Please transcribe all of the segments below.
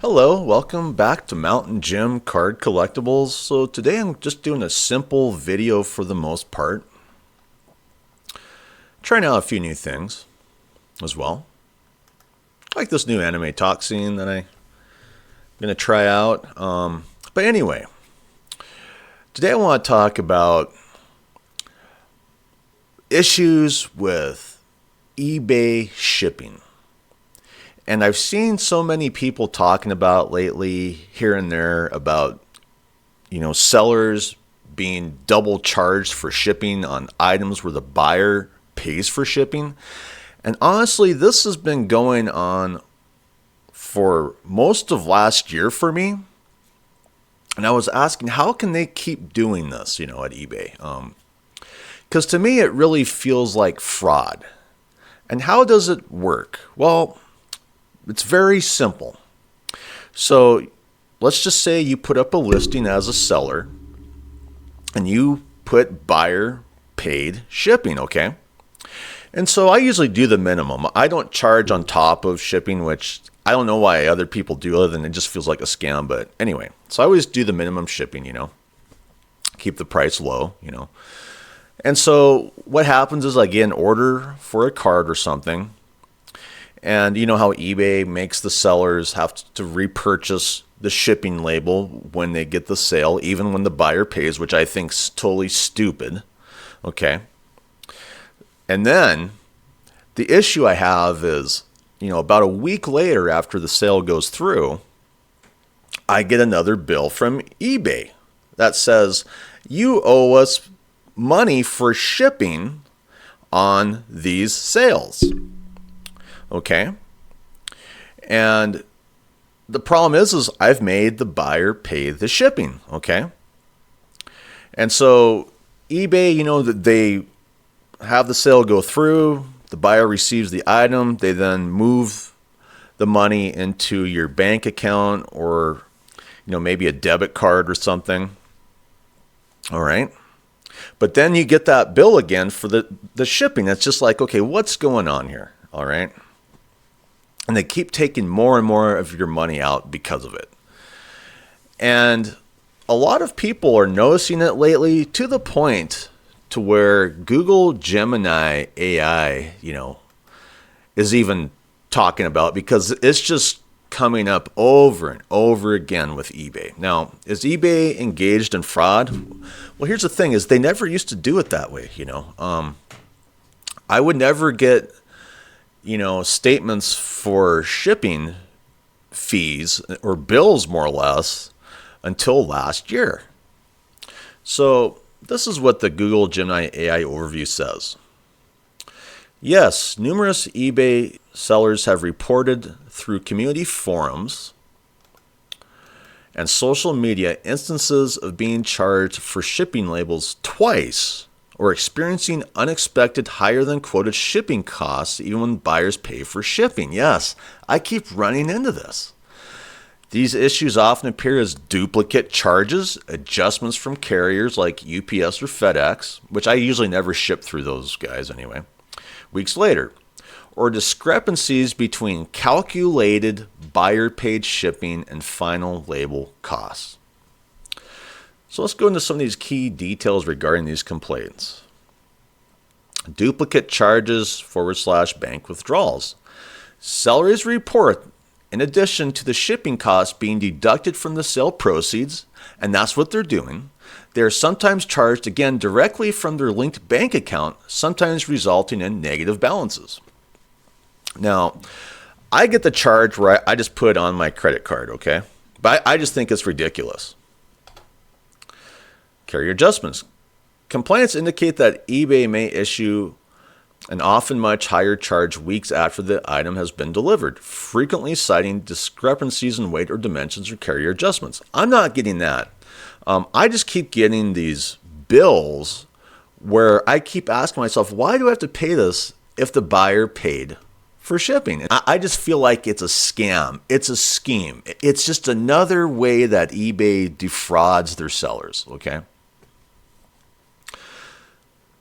Hello, welcome back to Mountain Jim Card Collectibles. So today I'm just doing a simple video for the most part. Trying out a few new things as well. Like this new anime talk scene that I'm going to try out. But anyway, today I want to talk about issues with eBay shipping. And I've seen so many people talking about lately here and there about, sellers being double charged for shipping on items where the buyer pays for shipping. And honestly, this has been going on for most of last year for me. And I was asking, how can they keep doing this, at eBay? Because to me, it really feels like fraud. And how does it work? Well, it's very simple. So let's just say you put up a listing as a seller and you put buyer paid shipping, okay? And so I usually do the minimum. I don't charge on top of shipping, which I don't know why other people do other than it just feels like a scam. But anyway, so I always do the minimum shipping, keep the price low, And so what happens is I get an order for a card or something. And you know how eBay makes the sellers have to repurchase the shipping label when they get the sale, even when the buyer pays, which I think is totally stupid. Okay. And then the issue I have is, about a week later after the sale goes through, I get another bill from eBay that says, you owe us money for shipping on these sales. Okay. And the problem is I've made the buyer pay the shipping. Okay. And so eBay, that they have the sale go through, the buyer receives the item, they then move the money into your bank account or, maybe a debit card or something. All right. But then you get that bill again for the shipping. It's just like, okay, what's going on here? All right. And they keep taking more and more of your money out because of it. And a lot of people are noticing it lately to the point to where Google Gemini AI, is even talking about because it's just coming up over and over again with eBay. Now, is eBay engaged in fraud? Well, here's the thing is they never used to do it that way, I would never get statements for shipping fees or bills more or less until last year. So this is what the Google Gemini AI overview says. Yes, numerous eBay sellers have reported through community forums and social media instances of being charged for shipping labels twice or experiencing unexpected higher than quoted shipping costs even when buyers pay for shipping. Yes, I keep running into this. These issues often appear as duplicate charges, adjustments from carriers like UPS or FedEx, which I usually never ship through those guys anyway, weeks later, or discrepancies between calculated buyer-paid shipping and final label costs. So let's go into some of these key details regarding these complaints. Duplicate charges / bank withdrawals. Sellers report, in addition to the shipping costs being deducted from the sale proceeds, and that's what they're doing, they are sometimes charged again directly from their linked bank account, sometimes resulting in negative balances. Now, I get the charge where I just put it on my credit card, okay? But I just think it's ridiculous. Carrier adjustments. Complaints indicate that eBay may issue an often much higher charge weeks after the item has been delivered, frequently citing discrepancies in weight or dimensions or carrier adjustments. I'm not getting that. I just keep getting these bills where I keep asking myself, why do I have to pay this if the buyer paid for shipping? And I just feel like it's a scam. It's a scheme. It's just another way that eBay defrauds their sellers, okay?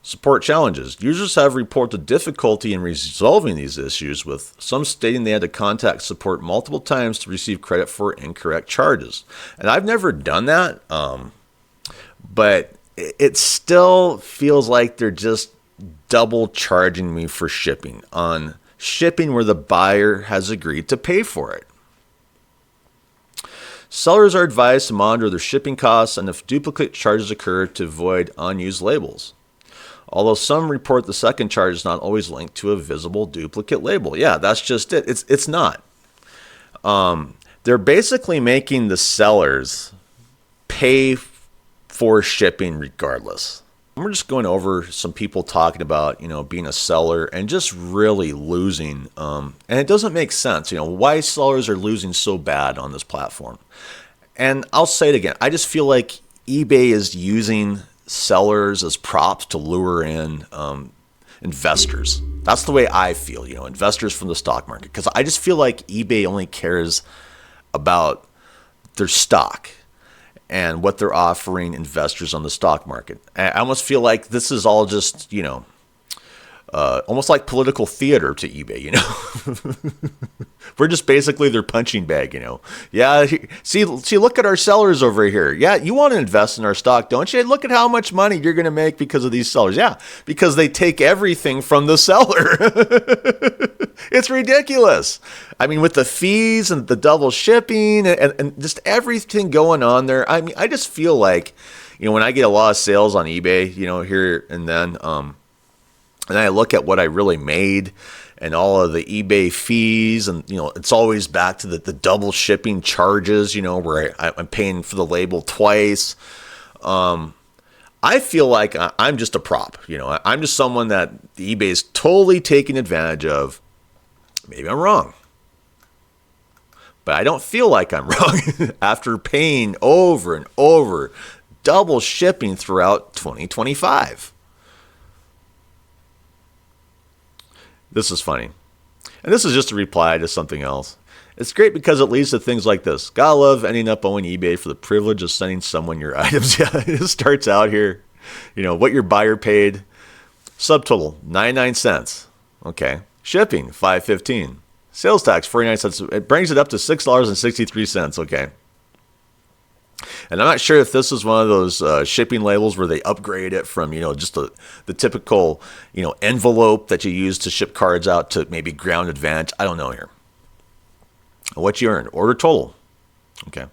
Support challenges. Users have reported difficulty in resolving these issues, with some stating they had to contact support multiple times to receive credit for incorrect charges. And I've never done that, but it still feels like they're just double charging me for shipping on shipping where the buyer has agreed to pay for it. Sellers are advised to monitor their shipping costs and if duplicate charges occur to avoid unused labels. Although some report the second charge is not always linked to a visible duplicate label. Yeah, that's just it. It's not. They're basically making the sellers pay for shipping regardless. We're just going over some people talking about, being a seller and just really losing. And it doesn't make sense, why sellers are losing so bad on this platform. And I'll say it again. I just feel like eBay is using sellers as props to lure in investors. That's the way I feel, investors from the stock market. Because I just feel like eBay only cares about their stock and what they're offering investors on the stock market. I almost feel like this is all just, almost like political theater to eBay, We're just basically their punching bag, Yeah, see, look at our sellers over here. Yeah, you want to invest in our stock, don't you? Look at how much money you're going to make because of these sellers. Yeah, because they take everything from the seller. It's ridiculous. I mean, with the fees and the double shipping and just everything going on there. I mean, I just feel like, when I get a lot of sales on eBay, here and then, and I look at what I really made and all of the eBay fees, and it's always back to the double shipping charges, where I'm paying for the label twice. I feel like I'm just a prop, I'm just someone that the eBay is totally taking advantage of. Maybe I'm wrong, but I don't feel like I'm wrong after paying over and over double shipping throughout 2025. This is funny. And this is just a reply to something else. It's great because it leads to things like this. Gotta love ending up owning eBay for the privilege of sending someone your items. Yeah, it starts out here. What your buyer paid. Subtotal, 99 cents. Okay. Shipping, $5.15. Sales tax, 49 cents. It brings it up to $6.63. Okay. And I'm not sure if this is one of those shipping labels where they upgrade it from, just the typical, envelope that you use to ship cards out to maybe Ground Advantage. I don't know here. What you earned. Order total. Okay.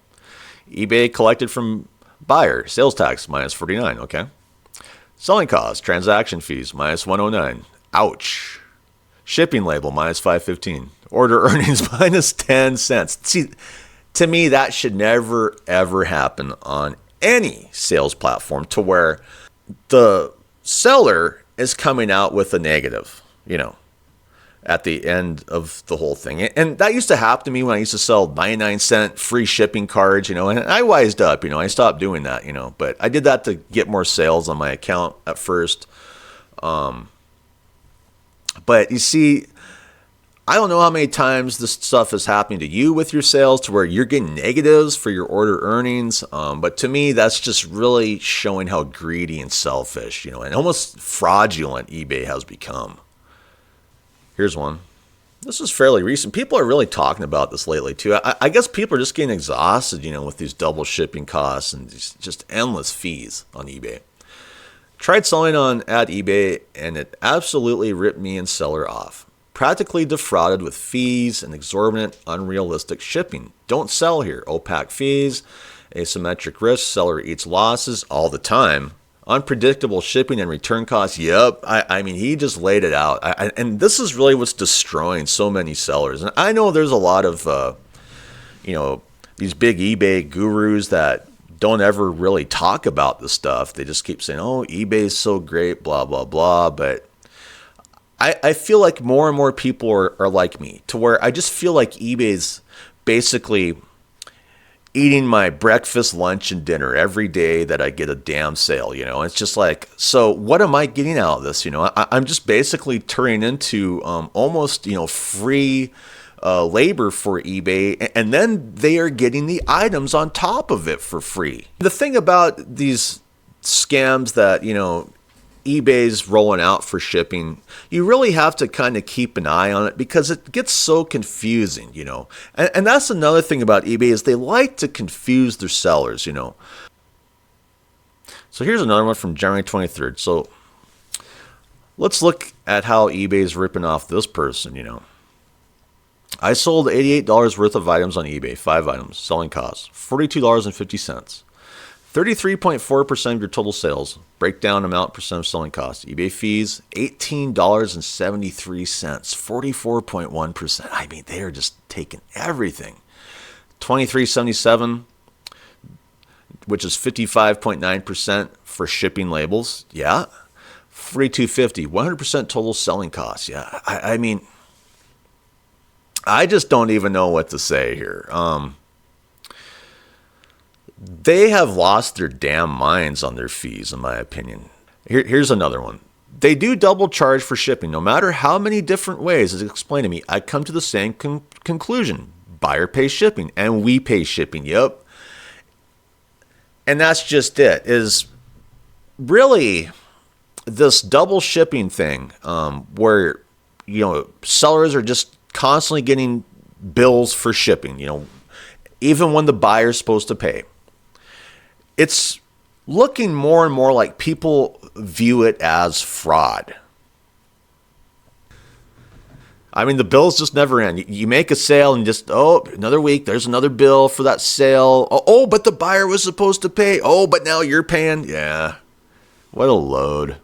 eBay collected from buyer. Sales tax, minus 49. Okay. Selling costs. Transaction fees, minus 109. Ouch. Shipping label, minus 515. Order earnings, minus 10 cents. See, to me, that should never, ever happen on any sales platform to where the seller is coming out with a negative, at the end of the whole thing. And that used to happen to me when I used to sell 99-cent free shipping cards, and I wised up, I stopped doing that, but I did that to get more sales on my account at first. But you see, I don't know how many times this stuff is happening to you with your sales to where you're getting negatives for your order earnings. But to me, that's just really showing how greedy and selfish, and almost fraudulent eBay has become. Here's one. This is fairly recent. People are really talking about this lately too. I guess people are just getting exhausted, with these double shipping costs and these just endless fees on eBay. Tried selling at eBay and it absolutely ripped me and seller off. Practically defrauded with fees and exorbitant, unrealistic shipping. Don't sell here. Opaque fees, asymmetric risk, seller eats losses all the time. Unpredictable shipping and return costs. Yep. I mean, he just laid it out. And this is really what's destroying so many sellers. And I know there's a lot of, these big eBay gurus that don't ever really talk about this stuff. They just keep saying, oh, eBay's so great, blah, blah, blah. But I feel like more and more people are like me, to where I just feel like eBay's basically eating my breakfast, lunch, and dinner every day that I get a damn sale, It's just like, so what am I getting out of this? I'm just basically turning into almost, free labor for eBay, and then they are getting the items on top of it for free. The thing about these scams that, eBay's rolling out for shipping, you really have to kind of keep an eye on it because it gets so confusing, you know. And that's another thing about eBay is they like to confuse their sellers, you know. So here's another one from January 23rd. So let's look at how eBay's ripping off this person, you know. I sold $88 worth of items on eBay, 5 items, selling cost $42.50. 33.4% of your total sales. Breakdown amount percent of selling cost. eBay fees $18.73. 44.1%. I mean, they are just taking everything. $23.77, which is 55.9% for shipping labels. Yeah. $42.50. 100% total selling cost. Yeah. I mean, I just don't even know what to say here. They have lost their damn minds on their fees, in my opinion. Here's another one. They do double charge for shipping. No matter how many different ways it's explained to me, I come to the same conclusion. Buyer pays shipping, and we pay shipping. Yep. And that's just it. Is really this double shipping thing where, you know, sellers are just constantly getting bills for shipping, you know, even when the buyer's supposed to pay. It's looking more and more like people view it as fraud. I mean, the bills just never end. You make a sale and just, oh, another week, there's another bill for that sale. Oh, but the buyer was supposed to pay. Oh, but now you're paying. Yeah, what a load.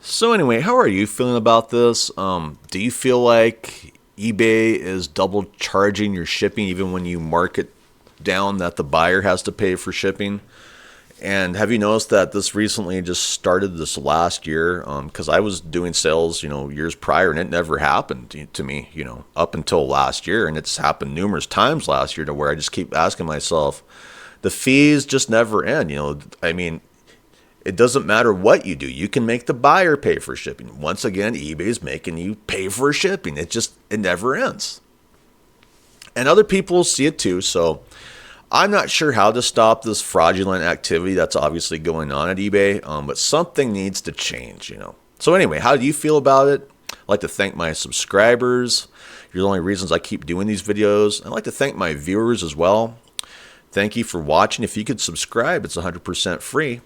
So anyway, how are you feeling about this? Do you feel like eBay is double charging your shipping even when you mark it down that the buyer has to pay for shipping? And have you noticed that this recently just started this last year? Because I was doing sales, you know, years prior, and it never happened to me, you know, up until last year. And it's happened numerous times last year to where I just keep asking myself, the fees just never end. You know, I mean, it doesn't matter what you do. You can make the buyer pay for shipping. Once again, eBay's making you pay for shipping. It never ends. And other people see it too. So I'm not sure how to stop this fraudulent activity that's obviously going on at eBay, but something needs to change, you know. So anyway, how do you feel about it? I'd like to thank my subscribers. You're the only reasons I keep doing these videos. I'd like to thank my viewers as well. Thank you for watching. If you could subscribe, it's 100% free.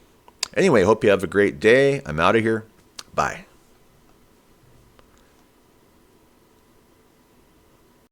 Anyway, hope you have a great day. I'm out of here. Bye.